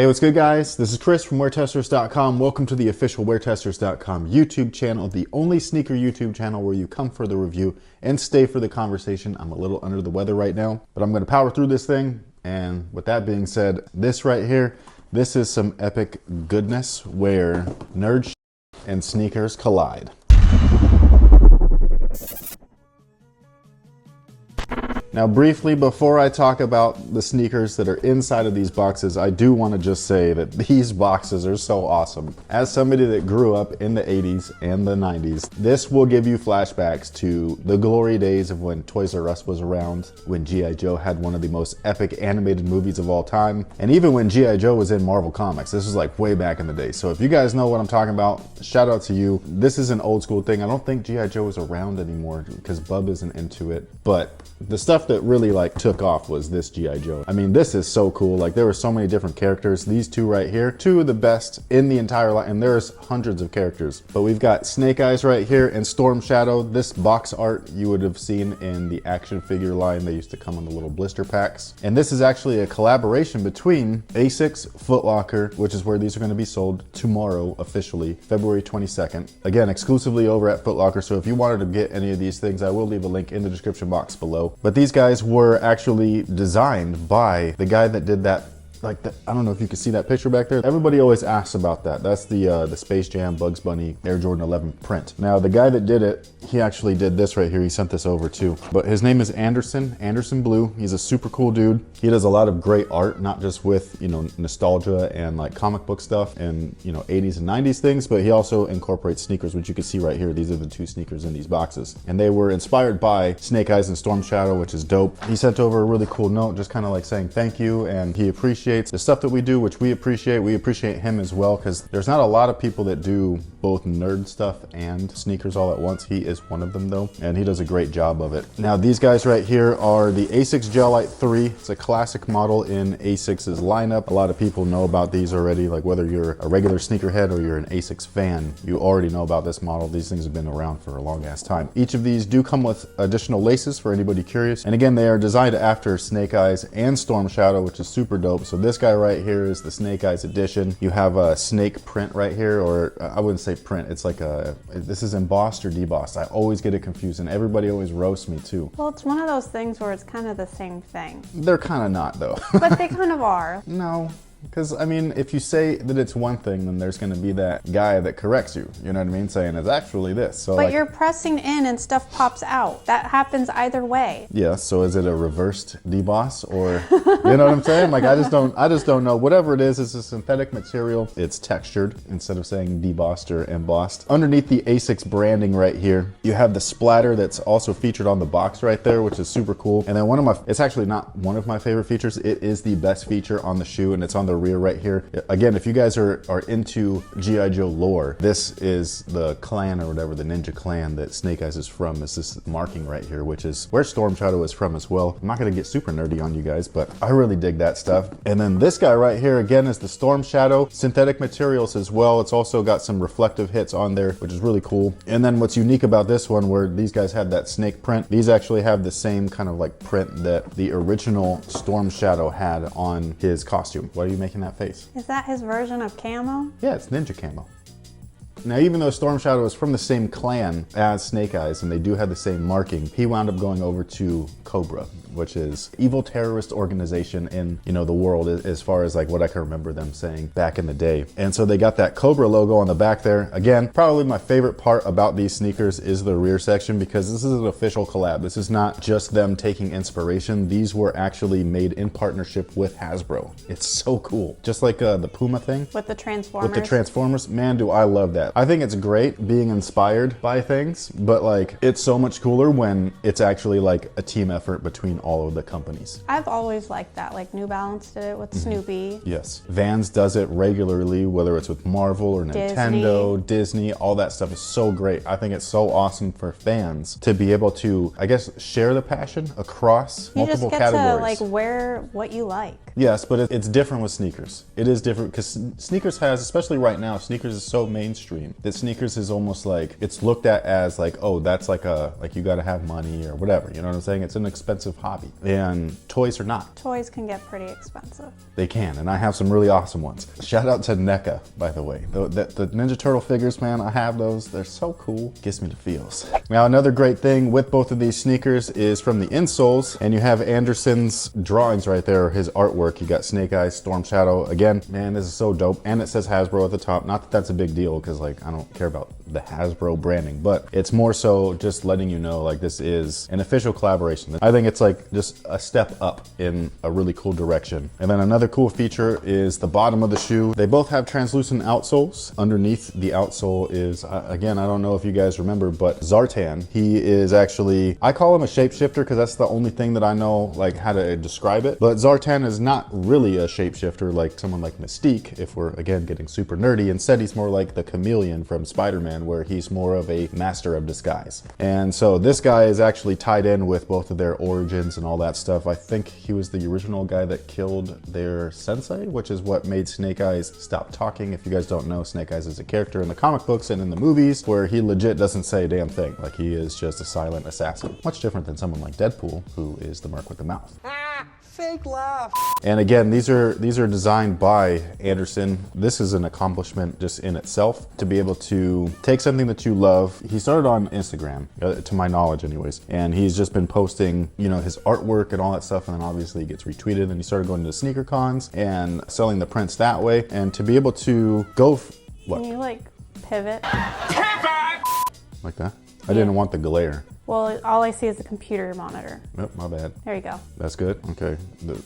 Hey, what's good, guys? This is Chris from WearTesters.com. Welcome to the official WearTesters.com YouTube channel, the only sneaker YouTube channel where you come for the review and stay for the conversation. I'm a little under the weather right now, but I'm going to power through this thing. And with that being said, this right here, this is some epic goodness where nerd and sneakers collide. Now, briefly, before I talk about the sneakers that are inside of these boxes, I do want to just say that these boxes are so awesome. As somebody that grew up in the 80s and the 90s, this will give you flashbacks to the glory days of when Toys R Us was around, when G.I. Joe had one of the most epic animated movies of all time, and even when G.I. Joe was in Marvel Comics. This was like way back in the day. So if you guys know what I'm talking about, shout out to you. This is an old school thing. I don't think G.I. Joe is around anymore because Bub isn't into it, but the stuff that really like took off was this G.I. Joe. I mean, this is so cool. Like, there were so many different characters. These two right here, two of the best in the entire line, and there's hundreds of characters. But we've got Snake Eyes right here and Storm Shadow. This box art you would have seen in the action figure line. They used to come in the little blister packs. And this is actually a collaboration between ASICS, Foot Locker, which is where these are going to be sold tomorrow officially, February 22nd. Again, exclusively over at Foot Locker. So if you wanted to get any of these things, I will leave a link in the description box below. But these guys were actually designed by the guy that did that, like, I don't know if you can see that picture back there. Everybody always asks about that. That's the Space Jam Bugs Bunny Air Jordan 11 print. Now, the guy that did it, he actually did this right here. He sent this over too. But his name is Anderson Blue. He's a super cool dude. He does a lot of great art, not just with, you know, nostalgia and like comic book stuff and, you know, 80s and 90s things, but he also incorporates sneakers, which you can see right here. These are the two sneakers in these boxes. And they were inspired by Snake Eyes and Storm Shadow, which is dope. He sent over a really cool note, just kind of like saying thank you, and he appreciates the stuff that we do, which we appreciate. We appreciate him as well, because there's not a lot of people that do both nerd stuff and sneakers all at once. He is one of them though, and he does a great job of it. Now, these guys right here are the ASICS Gel Light 3. It's a classic model in ASICS's lineup. A lot of people know about these already, like whether you're a regular sneakerhead or you're an ASICS fan, you already know about this model. These things have been around for a long ass time. Each of these do come with additional laces for anybody curious. And again, they are designed after Snake Eyes and Storm Shadow, which is super dope. So this guy right here is the Snake Eyes edition. You have a snake print right here, or I wouldn't say print, it's like this is embossed or debossed. I always get it confused, and everybody always roasts me too. Well, it's one of those things where it's kind of the same thing. They're kind of not though. But they kind of are. No. Because, I mean, if you say that it's one thing, then there's going to be that guy that corrects you, you know what I mean, saying it's actually this. So, but like, you're pressing in and stuff pops out. That happens either way. Yeah, so is it a reversed deboss, or, you know what I'm saying? Like, I just don't know. Whatever it is, it's a synthetic material. It's textured instead of saying debossed or embossed. Underneath the ASICS branding right here, you have the splatter that's also featured on the box right there, which is super cool. And then it's actually not one of my favorite features. It is the best feature on the shoe, and it's on the rear right here. Again, if you guys are into G.I. Joe lore, this is the clan or whatever, the ninja clan that Snake Eyes is from. Is this marking right here, which is where Storm Shadow is from as well. I'm not gonna get super nerdy on you guys, but I really dig that stuff. And then this guy right here, again, is the Storm Shadow. Synthetic materials as well. It's also got some reflective hits on there, which is really cool. And then what's unique about this one, where these guys had that snake print, these actually have the same kind of like print that the original Storm Shadow had on his costume. Why are you making that face? Is that his version of camo? Yeah, it's ninja camo. Now, even though Storm Shadow is from the same clan as Snake Eyes, and they do have the same marking, he wound up going over to Cobra, which is evil terrorist organization in, you know, the world, as far as like what I can remember them saying back in the day. And so they got that Cobra logo on the back there. Again, probably my favorite part about these sneakers is the rear section, because this is an official collab. This is not just them taking inspiration. These were actually made in partnership with Hasbro. It's so cool. Just like the Puma thing. With the Transformers. With the Transformers. Man, do I love that. I think it's great being inspired by things, but like, it's so much cooler when it's actually like a team effort between all of the companies. I've always liked that. Like New Balance did it with Snoopy. Yes. Vans does it regularly, whether it's with Marvel or Nintendo, Disney, all that stuff is so great. I think it's so awesome for fans to be able to, I guess, share the passion across multiple categories. You just get to like wear what you like. Yes, but it's different with sneakers. It is different because sneakers has, especially right now, sneakers is so mainstream. mainstream. That sneakers is almost like, it's looked at as like, oh, that's like you gotta have money or whatever, you know what I'm saying? It's an expensive hobby, and toys are not. Toys can get pretty expensive. They can, and I have some really awesome ones. Shout out to NECA, by the way. The Ninja Turtle figures, man, I have those. They're so cool. Gives me the feels. Now, another great thing with both of these sneakers is from the insoles, and you have Anderson's drawings right there, his artwork. You got Snake Eyes, Storm Shadow. Again, man, this is so dope. And it says Hasbro at the top. Not that that's a big deal, because like I don't care about the Hasbro branding, but it's more so just letting you know like this is an official collaboration. I think it's like just a step up in a really cool direction. And then another cool feature is the bottom of the shoe. They both have translucent outsoles. Underneath the outsole is, again, I don't know if you guys remember, but Zartan, he is actually, I call him a shapeshifter because that's the only thing that I know like how to describe it. But Zartan is not really a shapeshifter like someone like Mystique, if we're again getting super nerdy. Instead, he's more like the chameleon from Spider-Man, where he's more of a master of disguise. And so this guy is actually tied in with both of their origins and all that stuff. I think he was the original guy that killed their sensei, which is what made Snake Eyes stop talking. If you guys don't know, Snake Eyes is a character in the comic books and in the movies where he legit doesn't say a damn thing. Like he is just a silent assassin. Much different than someone like Deadpool, who is the merc with the mouth. Fake laugh. And again, these are designed by Anderson. This is an accomplishment just in itself, to be able to take something that you love. He started on Instagram, to my knowledge anyways, and he's just been posting, you know, his artwork and all that stuff, and then obviously he gets retweeted, and he started going to sneaker cons and selling the prints that way. And to be able to go, what? Can you like pivot? Like that? I didn't want the glare. Well, all I see is the computer monitor. Oh, my bad. There you go. That's good. Okay.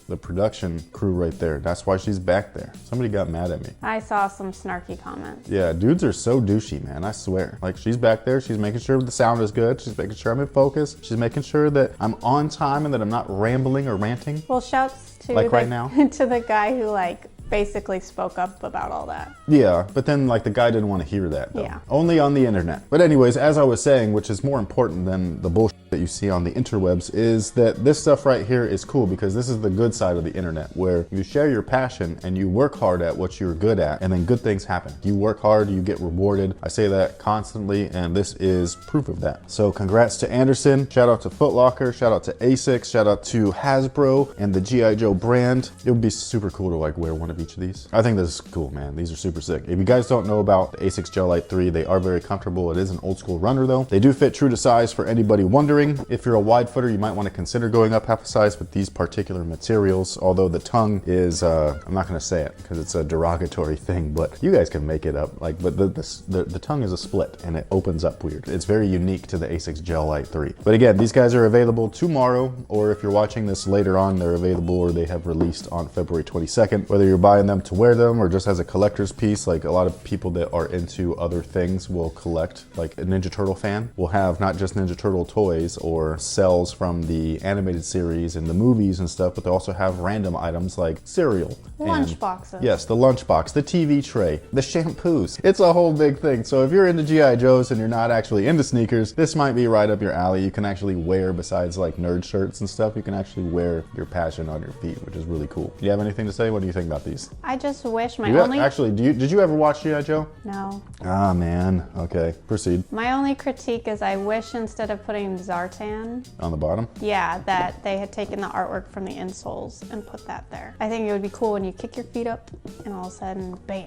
The production crew right there. That's why she's back there. Somebody got mad at me. I saw some snarky comments. Yeah, dudes are so douchey, man. I swear. Like, she's back there. She's making sure the sound is good. She's making sure I'm in focus. She's making sure that I'm on time and that I'm not rambling or ranting. Well, shouts to Like right now? to the guy who like basically spoke up about all that. Yeah, but then like the guy didn't want to hear that though. Yeah. Only on the internet. But anyways, as I was saying, which is more important than the bullshit that you see on the interwebs, is that this stuff right here is cool, because this is the good side of the internet, where you share your passion and you work hard at what you're good at, and then good things happen. You work hard, you get rewarded. I say that constantly, and this is proof of that. So congrats to Anderson. Shout out to Foot Locker. Shout out to ASICS. Shout out to Hasbro and the G.I. Joe brand. It would be super cool to like wear one of each of these. I think this is cool, man. These are super sick. If you guys don't know about the ASICS Gel Light 3, they are very comfortable. It is an old school runner though. They do fit true to size for anybody wondering. If you're a wide footer, you might want to consider going up half a size with these particular materials. Although the tongue is, I'm not going to say it because it's a derogatory thing, but you guys can make it up. Like, but the tongue is a split and it opens up weird. It's very unique to the ASICS Gel Light 3. But again, these guys are available tomorrow, or if you're watching this later on, they're available, or they have released on February 22nd. Whether you're buying them to wear them or just as a collector's piece, like a lot of people that are into other things will collect. Like a Ninja Turtle fan will have not just Ninja Turtle toys or cells from the animated series and the movies and stuff, but they also have random items like cereal. Lunch boxes. Yes, the lunchbox, the TV tray, the shampoos. It's a whole big thing. So if you're into G.I. Joes and you're not actually into sneakers, this might be right up your alley. You can actually wear, besides like nerd shirts and stuff, you can actually wear your passion on your feet, which is really cool. Do you have anything to say? What do you think about these? I just wish my Actually, did you ever watch G.I. Joe? No. Ah, man. Okay, proceed. My only critique is I wish instead of putting Zartan, On the bottom? yeah, that they had taken the artwork from the insoles and put that there. I think it would be cool when you kick your feet up and all of a sudden, bam.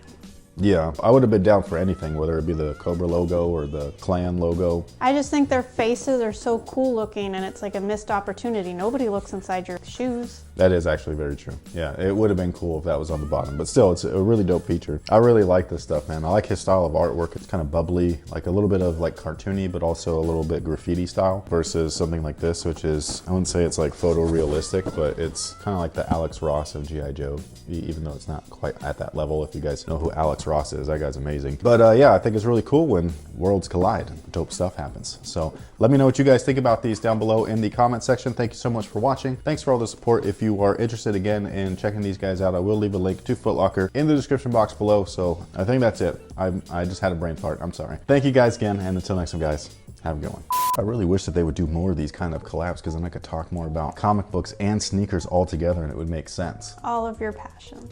Yeah, I would have been down for anything, whether it be the Cobra logo or the Clan logo. I just think their faces are so cool looking and it's like a missed opportunity. Nobody looks inside your shoes. That is actually very true. Yeah, it would have been cool if that was on the bottom, but still, it's a really dope feature. I really like this stuff, man. I like his style of artwork. It's kind of bubbly, like a little bit of like cartoony, but also a little bit graffiti style, versus something like this, which is, I wouldn't say it's like photorealistic, but it's kind of like the Alex Ross of G.I. Joe, even though it's not quite at that level. If you guys know who Alex Ross is, that guy's amazing. But yeah, I think it's really cool when worlds collide. Dope stuff happens. So let me know what you guys think about these down below in the comment section. Thank you so much for watching. Thanks for all the support. If you are interested again in checking these guys out, I will leave a link to Foot Locker in the description box below. So I think that's it. I just had a brain fart. I'm sorry. Thank you guys again, and until next time, guys, have a good one. I really wish that they would do more of these kind of collabs, because then I could talk more about comic books and sneakers all together and it would make sense. All of your passion.